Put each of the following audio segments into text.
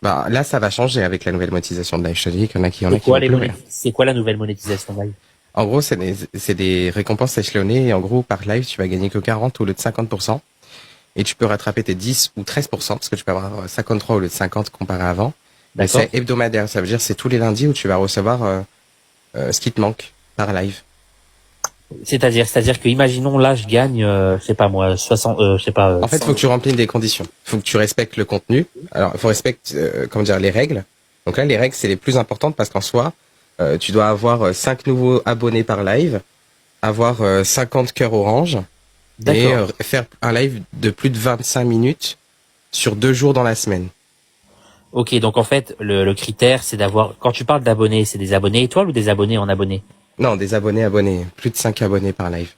Bah, là, ça va changer avec la nouvelle monétisation de live. Je te dis qu'il y en a qui, C'est quoi la nouvelle monétisation live? En gros, c'est des récompenses échelonnées et en gros, par live, tu vas gagner que 40 au lieu de 50%. Et tu peux rattraper tes 10 ou 13% parce que tu peux avoir 53 au lieu de 50 comparé à avant. Mais D'accord. c'est hebdomadaire. Ça veut dire c'est tous les lundis où tu vas recevoir ce qui te manque par live. C'est-à-dire que, imaginons, là, je gagne, je sais pas moi, 60, je sais pas, En fait, il faut que tu remplisses des conditions. Il faut que tu respectes le contenu. Alors, il faut respecter, comment dire, les règles. Donc là, les règles, c'est les plus importantes parce qu'en soi, tu dois avoir 5 nouveaux abonnés par live, avoir 50 cœurs orange et d'accord. faire un live de plus de 25 minutes sur 2 jours dans la semaine. Ok, donc en fait, le critère, c'est d'avoir, quand tu parles d'abonnés, c'est des abonnés étoiles ou des abonnés en abonnés? Non, des abonnés. Plus de 5 abonnés par live.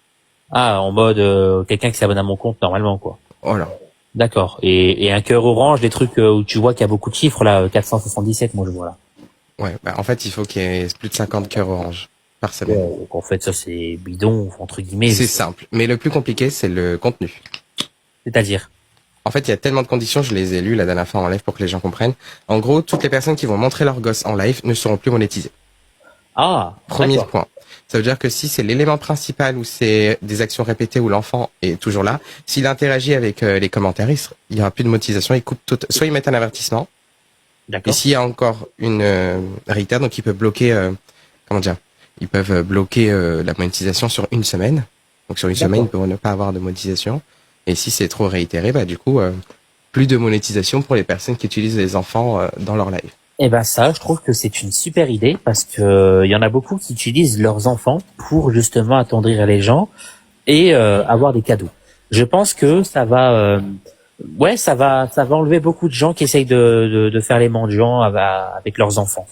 Ah, en mode, quelqu'un qui s'abonne à mon compte normalement, quoi. Voilà. D'accord. Et un cœur orange, des trucs où tu vois qu'il y a beaucoup de chiffres, là, 477, moi je vois là. Ouais, bah, en fait, il faut qu'il y ait plus de 50 cœurs orange par semaine. Ouais, donc en fait, ça c'est bidon, entre guillemets. C'est simple. Mais le plus compliqué, c'est le contenu. C'est-à-dire? En fait, il y a tellement de conditions, je les ai lues la dernière fois en live pour que les gens comprennent. En gros, toutes les personnes qui vont montrer leur gosse en live ne seront plus monétisées. Ah, Premier d'accord. point. Ça veut dire que si c'est l'élément principal ou c'est des actions répétées où l'enfant est toujours là, s'il interagit avec les commentaires, il y aura plus de monétisation, il coupe tout, soit ils mettent un avertissement, et D'accord. s'il y a encore une réitère, donc ils peuvent bloquer, comment dire, ils peuvent bloquer la monétisation sur une semaine. Donc sur une semaine, D'accord. ils peuvent ne pas avoir de monétisation. Et si c'est trop réitéré, bah du coup, plus de monétisation pour les personnes qui utilisent les enfants dans leur live. Eh ben ça, je trouve que c'est une super idée parce que il y en a beaucoup qui utilisent leurs enfants pour justement attendrir les gens et avoir des cadeaux. Je pense que ça va, ouais, ça va enlever beaucoup de gens qui essayent de faire les mendiants avec leurs enfants.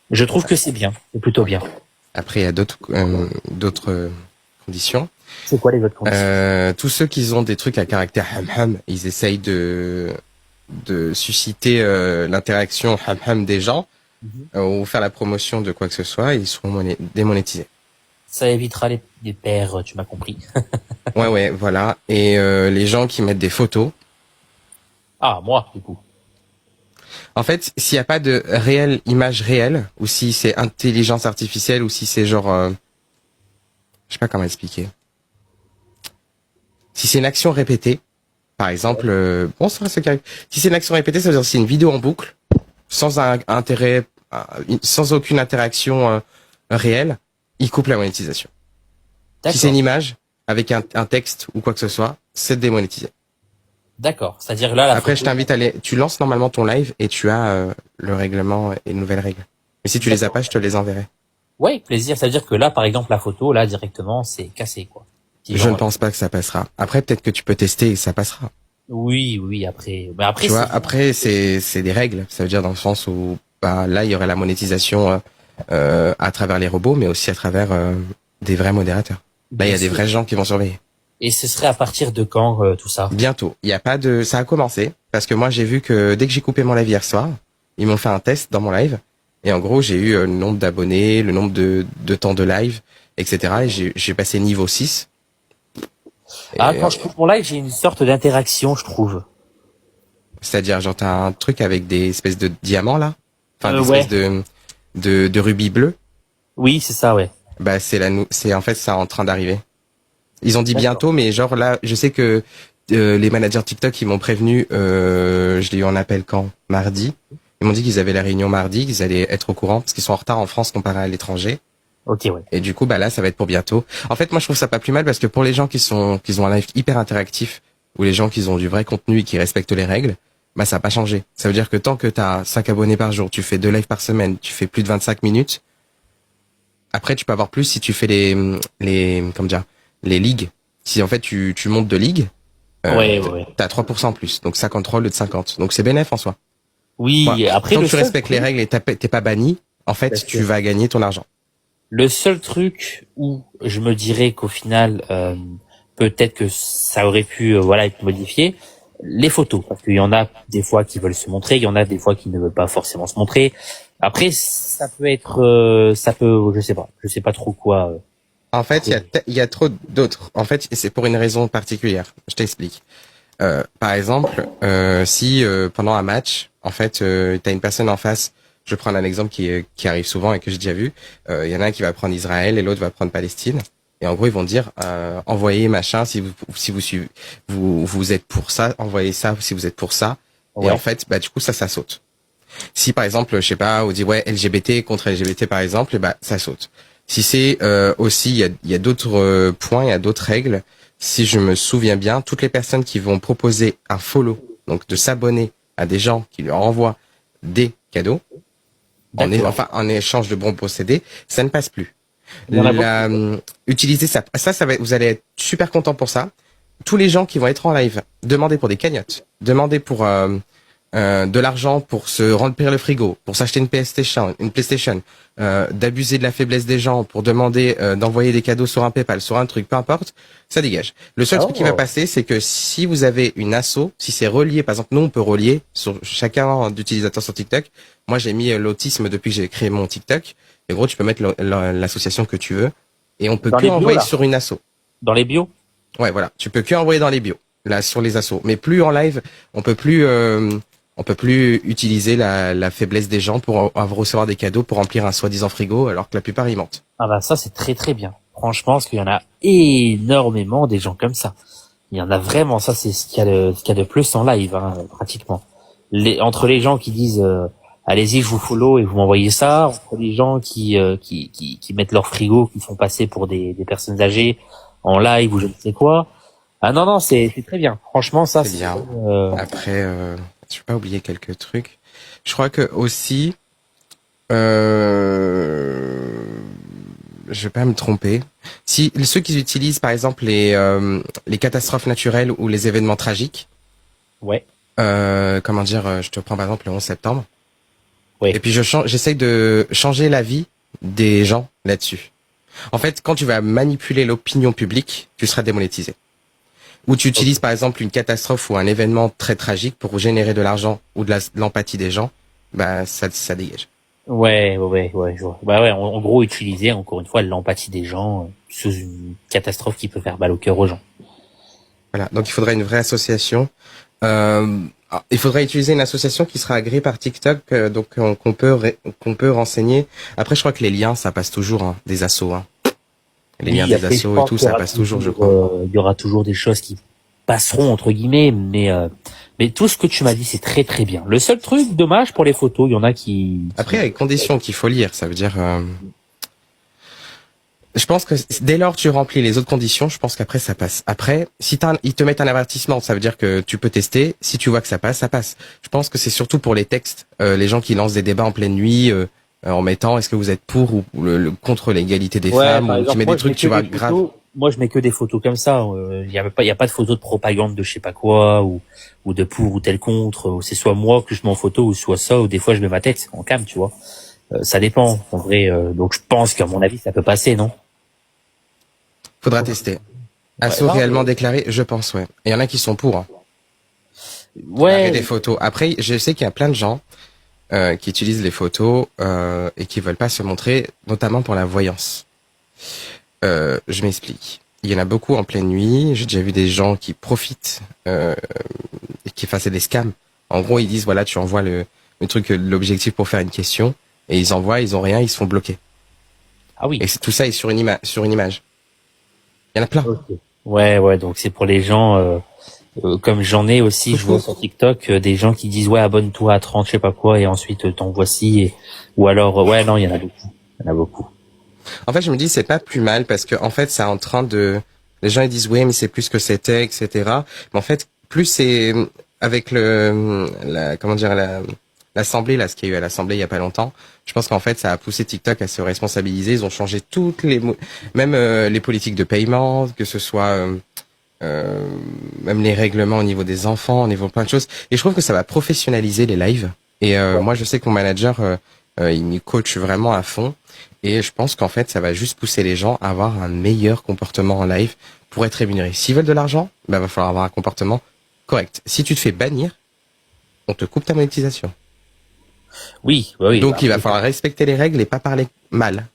Je trouve que c'est bien, c'est plutôt bien. Après, il y a d'autres conditions. C'est quoi les autres conditions? Tous ceux qui ont des trucs à caractère ham-ham, ils essayent de susciter l'interaction ham-ham des gens Mhm. ou faire la promotion de quoi que ce soit, ils seront démonétisés. Ça évitera les pères, tu m'as compris. Ouais, voilà. Et les gens qui mettent des photos. Ah, moi, du coup. En fait, s'il n'y a pas de réelle image réelle, ou si c'est intelligence artificielle, ou si c'est genre, je sais pas comment expliquer. Si c'est une action répétée, par exemple, bonsoir ce qui si c'est une action répétée, ça veut dire que c'est une vidéo en boucle, sans un intérêt, sans aucune interaction réelle, il coupe la monétisation. Si c'est une D'accord. image avec un texte ou quoi que ce soit, c'est démonétisé. D'accord. C'est-à-dire là, la Après, je photo. t'invite à aller, tu lances normalement ton live et tu as le règlement et les nouvelles règles. Mais si tu les as pas, je te les enverrai. Ouais, plaisir. Ça veut dire que là, par exemple, la photo, là, directement, c'est cassé, quoi. Si Je ne genre, pense pas que ça passera. Après, peut-être que tu peux tester et ça passera. oui, oui, après, mais après, Tu vois, c'est bien. après, c'est des règles. Ça veut dire dans le sens où, bah, là, il y aurait la monétisation à travers les robots, mais aussi à travers des vrais modérateurs. Là, il y Bien a des sûr. vrais gens qui vont surveiller. Et ce serait à partir de quand, tout ça? Bientôt. Il y a pas de, ça a commencé parce que moi, j'ai vu que dès que j'ai coupé mon live hier soir, ils m'ont fait un test dans mon live et en gros, j'ai eu le nombre d'abonnés, le nombre de temps de live, etc. Et j'ai passé niveau 6. Ah, Et, quand je coupe mon live, j'ai une sorte d'interaction, je trouve. c'est-à-dire, genre, t'as un truc avec des espèces de diamants là, enfin des espèces Ouais. de rubis bleus. Oui, c'est ça, ouais. Bah, c'est en fait ça en train d'arriver. Ils ont dit D'accord. bientôt, mais genre là, je sais que les managers TikTok, ils m'ont prévenu, je l'ai eu en appel quand? Mardi. Ils m'ont dit qu'ils avaient la réunion mardi, qu'ils allaient être au courant, parce qu'ils sont en retard en France comparé à l'étranger. Ok, ouais. Et du coup, bah là, ça va être pour bientôt. En fait, moi, je trouve ça pas plus mal, parce que pour les gens qui ont un live hyper interactif, ou les gens qui ont du vrai contenu et qui respectent les règles, bah ça n'a pas changé. Ça veut dire que tant que t'as 5 abonnés par jour, tu fais 2 lives par semaine, tu fais plus de 25 minutes, après, tu peux avoir plus si tu fais comment dire, les ligues. Si en fait tu montes de ligue, Ouais, ouais, ouais. t'as 3% en plus. Donc 53 au lieu de 50. Donc c'est bénéf en soi. Voilà. Oui, après, Tant que le tu seul respectes les truc, règles et t'es pas banni, en bien fait, tu sûr. vas gagner ton argent. Le seul truc où je me dirais qu'au final, peut-être que ça aurait pu, voilà, être modifié, les photos, parce qu'il y en a des fois qui veulent se montrer, il y en a des fois qui ne veulent pas forcément se montrer. Après, ça peut être, je sais pas trop quoi. En fait, il y a trop d'autres. En fait, c'est pour une raison particulière. Je t'explique. Par exemple, si pendant un match, en fait, t'as une personne en face. Je prends un exemple qui arrive souvent et que j'ai déjà vu. Il y en a un qui va prendre Israël et l'autre va prendre Palestine. Et en gros, ils vont dire envoyez machin si vous suivez, vous êtes pour ça, envoyez ça si vous êtes pour ça. Et Ouais. en fait, bah du coup ça saute. Si par exemple, je sais pas, on dit ouais LGBT contre LGBT par exemple, et bah ça saute. Si c'est aussi, il y a d'autres points, il y a d'autres règles. Si je me souviens bien, toutes les personnes qui vont proposer un follow, donc de s'abonner à des gens qui leur envoient des cadeaux, D'accord. en échange de bons procédés, ça ne passe plus. Il y en a beaucoup. Utiliser ça, vous allez être super content pour ça. Tous les gens qui vont être en live, demandez pour des cagnottes, demandez pour de l'argent pour se remplir le frigo, pour s'acheter une PlayStation, d'abuser de la faiblesse des gens, pour demander d'envoyer des cadeaux sur un PayPal, sur un truc, peu importe, ça dégage. Le seul truc qui va Oh. passer, c'est que si vous avez une asso, si c'est relié, par exemple, nous on peut relier sur chacun d'utilisateurs sur TikTok. Moi j'ai mis l'autisme depuis que j'ai créé mon TikTok. Et gros, tu peux mettre l'association que tu veux, et on peut Dans que les bios, envoyer là. sur une asso. Dans les bios. Ouais, voilà, tu peux que envoyer dans les bios, là sur les assos, mais plus en live, on peut plus utiliser la faiblesse des gens pour recevoir des cadeaux pour remplir un soi-disant frigo, alors que la plupart ils mentent. Ah bah ça c'est très très bien. Franchement, parce qu'il y en a énormément des gens comme ça. Il y en a vraiment. Ça c'est ce qu'il y a de plus en live, hein, pratiquement. Entre les gens qui disent allez-y, je vous follow et vous m'envoyez ça, entre les gens qui mettent leur frigo, qui font passer pour des personnes âgées en live ou je ne sais quoi. Ah non non, c'est très bien. Franchement, ça C'est c'est bien. Après, je vais pas oublier quelques trucs. Je crois que aussi, je vais pas me tromper. Si ceux qui utilisent par exemple les catastrophes naturelles ou les événements tragiques, ouais comment dire, je te prends par exemple le 11 septembre. Et ouais. puis j'essaye de changer la vie des gens là-dessus. En fait, quand tu vas manipuler l'opinion publique, tu seras démonétisé. Ou tu Ok. utilises par exemple une catastrophe ou un événement très tragique pour générer de l'argent ou de l'empathie des gens, bah ça dégage. Ouais, je vois. Bah ouais, en gros, utiliser encore une fois l'empathie des gens sous une catastrophe qui peut faire mal au cœur aux gens. Voilà. Donc il faudrait une vraie association. Il faudrait utiliser une association qui sera agréée par TikTok, donc qu'on peut renseigner. Après, je crois que les liens, ça passe toujours, hein, des assos. Hein. Les liens Oui, des après, je assos et pense tout, qu'il y ça aura passe toujours, je toujours, crois. il y aura toujours des choses qui passeront entre guillemets, mais tout ce que tu m'as dit, c'est très très bien. Le seul truc dommage pour les photos, il y en a Après, il y a des conditions qu'il faut lire. Ça veut dire, je pense que dès lors tu remplis les autres conditions, je pense qu'après ça passe. Après, si ils te mettent un avertissement, ça veut dire que tu peux tester. Si tu vois que ça passe, ça passe. Je pense que c'est surtout pour les textes, les gens qui lancent des débats en pleine nuit, en mettant est-ce que vous êtes pour ou contre l'égalité des Ouais, femmes, par ou qui exemple, met moi des je mets trucs, que tu vois, des grave. photos. Moi, je mets que des photos comme ça. Il y a pas de photos de propagande de je sais pas quoi ou de pour ou tel contre. C'est soit moi que je mets en photo ou soit ça. Ou des fois, je mets ma tête en cam, tu vois. Ça dépend. En vrai, donc je pense qu'à mon avis, ça peut passer, non? Faudra tester. Ouais, Assaut non, réellement déclaré, je pense, ouais. Et il y en a qui sont pour, hein. Arrêter des ouais, photos. Après, je sais qu'il y a plein de gens qui utilisent les photos et qui veulent pas se montrer, notamment pour la voyance. Je m'explique. Il y en a beaucoup en pleine nuit. J'ai déjà vu des gens qui profitent et qui fassent des scams. En gros, ils disent voilà, tu envoies le truc, l'objectif pour faire une question, et ils envoient, ils ont rien, ils se font bloquer. ah Et oui. tout ça est sur une image. Il y en a plein. Ok. Ouais, donc c'est pour les gens. Comme j'en ai aussi, je vois sur TikTok des gens qui disent ouais abonne-toi à 30 je sais pas quoi et ensuite t'en voici ou alors ouais non il y en a beaucoup, il y en a beaucoup. En fait, je me dis c'est pas plus mal parce que en fait, c'est en train de. Les gens ils disent oui, mais c'est plus que c'était, etc. Mais en fait, plus c'est avec comment dire l'assemblée là, ce qu'il y a eu à l'assemblée il y a pas longtemps. Je pense qu'en fait, ça a poussé TikTok à se responsabiliser. Ils ont changé même les politiques de paiement, que ce soit euh, même les règlements au niveau des enfants, au niveau de plein de choses. Et je trouve que ça va professionnaliser les lives. Et Ouais. moi, je sais que mon manager, il me coach vraiment à fond. Et je pense qu'en fait, ça va juste pousser les gens à avoir un meilleur comportement en live pour être rémunérés. S'ils veulent de l'argent, ben, va falloir avoir un comportement correct. Si tu te fais bannir, on te coupe ta monétisation. Oui, bah oui. Donc, Bah, il va falloir respecter les règles et pas parler mal.